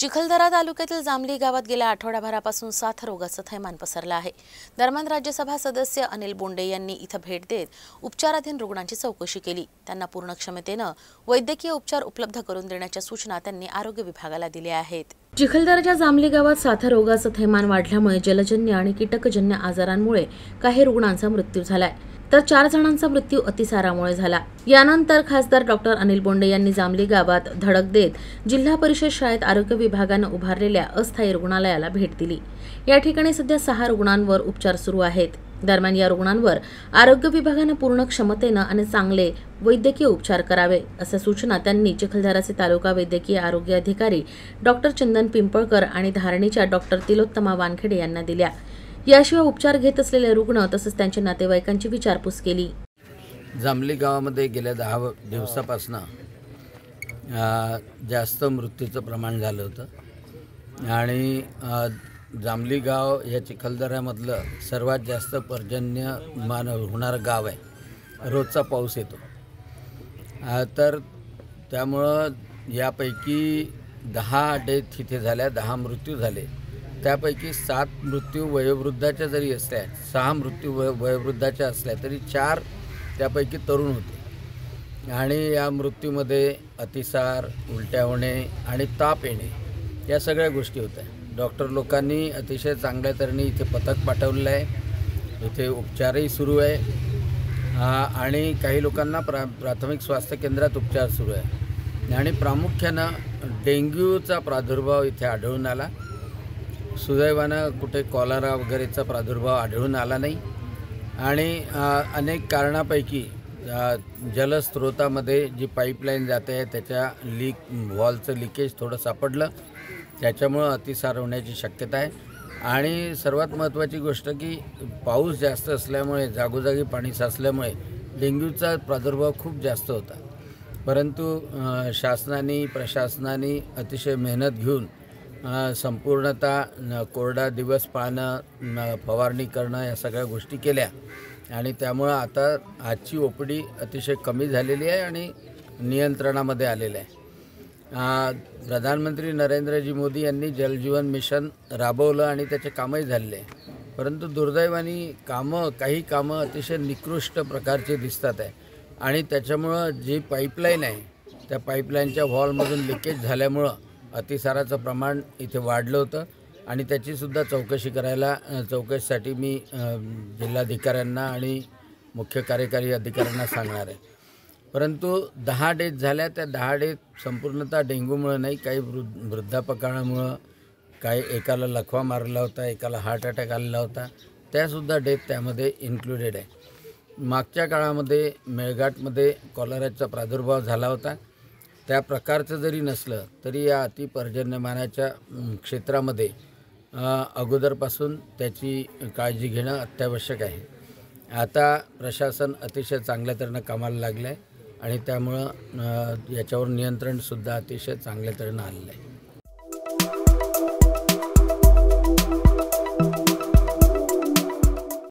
चिखलदरा तालुक्यातील जांभली गावात गेल्या आठवडाभरापासून साथरोगाचं थैमान पसरलं आहे। दरम्यान राज्यसभा सदस्य अनिल बोंडे यांनी इथं भेट देत उपचाराधीन रुग्णांची चौकशी केली। त्यांना पूर्ण क्षमतेनं वैद्यकीय उपचार उपलब्ध करून देण्याच्या सूचना त्यांनी आरोग्य विभागाला दिल्या आहेत। चिखलदराच्या जांभली गावात साथरोगाचं थैमान वाढल्यामुळे जलजन्य आणि कीटकजन्य आजारांमुळे काही रुग्णांचा मृत्यू झालाय, तर 4 जणांचा मृत्यू अतिसारामुळे झाला। यानंतर खासदार डॉक्टर अनिल बोंडे यांनी जांभली गावात धडक देत जिल्हा परिषद शाळेत आरोग्य विभागानं उभारलेल्या अस्थायी रुग्णालयाला भेट दिली। या ठिकाणी सध्या 6 रुग्णांवर उपचार सुरू आहेत। दरम्यान या रुग्णांवर आरोग्य विभागानं पूर्ण क्षमतेनं आणि चांगले वैद्यकीय उपचार करावे अशा सूचना त्यांनी चिखलदराचे तालुका वैद्यकीय आरोग्य अधिकारी डॉक्टर चंदन पिंपळकर आणि धारणीच्या डॉक्टर तिलोत्तमा वानखेडे यांना दिल्या। याशिवाय उपचार घेत असलेले रुग्ण तसंच त्यांच्या नातेवाईकांची विचारपूस केली। जांभली गावामध्ये गेल्या 10 दिवसापासून जास्त मृत्यूचं प्रमाण झालं होतं आणि जांभली गाव या चिखलदऱ्यामधलं सर्वात जास्त पर्जन्यमान होणारं गाव आहे। रोजचा पाऊस येतो, तर त्यामुळं यापैकी 10 डेथ तिथे झाल्या, 10 मृत्यू झाले। त्यापैकी 7 मृत्यू वयोवृद्धाच्या जरी असल्या, 6 मृत्यू वयोवृद्धाच्या असल्या तरी 4 त्यापैकी तरुण होते आणि या मृत्यूमध्ये अतिसार, उलट्या होणे आणि ताप येणे या सगळ्या गोष्टी होत्या। डॉक्टर लोकांनी अतिशय चांगल्या तऱ्हेने इथे पथक पाठवलेलं आहे, इथे उपचारही सुरू आहे आणि काही लोकांना प्राथमिक स्वास्थ्य केंद्रात उपचार सुरू आहे आणि प्रामुख्यानं डेंग्यूचा प्रादुर्भाव इथे आढळून आला। सुदैवानं कुठे कॉलरा वगैरेचा प्रादुर्भाव आढळून आला नाही आणि अनेक कारणापैकी जलस्रोतामध्ये जी पाईपलाईन जाते आहे त्याच्या व्हॉल्वचं लिकेज थोडं सापडलं, त्याच्यामुळं अतिसार होण्याची शक्यता आहे। आणि सर्वात महत्त्वाची गोष्ट की पाऊस जास्त असल्यामुळे, जागोजागी पाणी साचल्यामुळे डेंग्यूचा प्रादुर्भाव खूप जास्त होता, परंतु शासनाने प्रशासनाने अतिशय मेहनत घेऊन संपूर्णतः कोरडा दिवस पाळणं, फवारणी करणं या सगळ्या गोष्टी केल्या आणि त्यामुळं आता आजची ओपीडी अतिशय कमी झालेली आहे आणि नियंत्रणामध्ये आलेलं आहे। प्रधानमंत्री नरेंद्रजी मोदी यांनी जलजीवन मिशन राबवलं आणि त्याचे कामही झालेले आहे, परंतु दुर्दैवाने काही कामं अतिशय निकृष्ट प्रकारचे दिसतात आहे आणि त्याच्यामुळं जी पाईपलाईन आहे त्या पाईपलाईनच्या व्हॉल्वमधून लिकेज झाल्यामुळं अतिसाराचं प्रमाण इथे वाढलं होतं आणि त्याचीसुद्धा चौकशीसाठी मी जिल्हाधिकाऱ्यांना आणि मुख्य कार्यकारी अधिकाऱ्यांना सांगणार आहे। परंतु 10 डेथ झाल्या, त्या 10 डेथ संपूर्णतः डेंग्यूमुळे नाही, काही वृद्धापकाळामुळं, काही एकाला लखवा मारला होता, एकाला हार्ट अटॅक आलेला होता, त्यासुद्धा डेथ त्यामध्ये इन्क्लुडेड आहे। मागच्या काळामध्ये मेळघाटमध्ये कॉलराचा प्रादुर्भाव झाला होता, त्या प्रकारचं जरी नसलं तरी या अतिपर्जन्यमानाच्या क्षेत्रामध्ये अगोदरपासून त्याची काळजी घेणं अत्यावश्यक आहे। आता प्रशासन अतिशय चांगल्या तऱ्हेनं कामाला लागलं आहे आणि त्यामुळं याच्यावर नियंत्रणसुद्धा अतिशय चांगल्या तऱ्हेनं आलेलं आहे।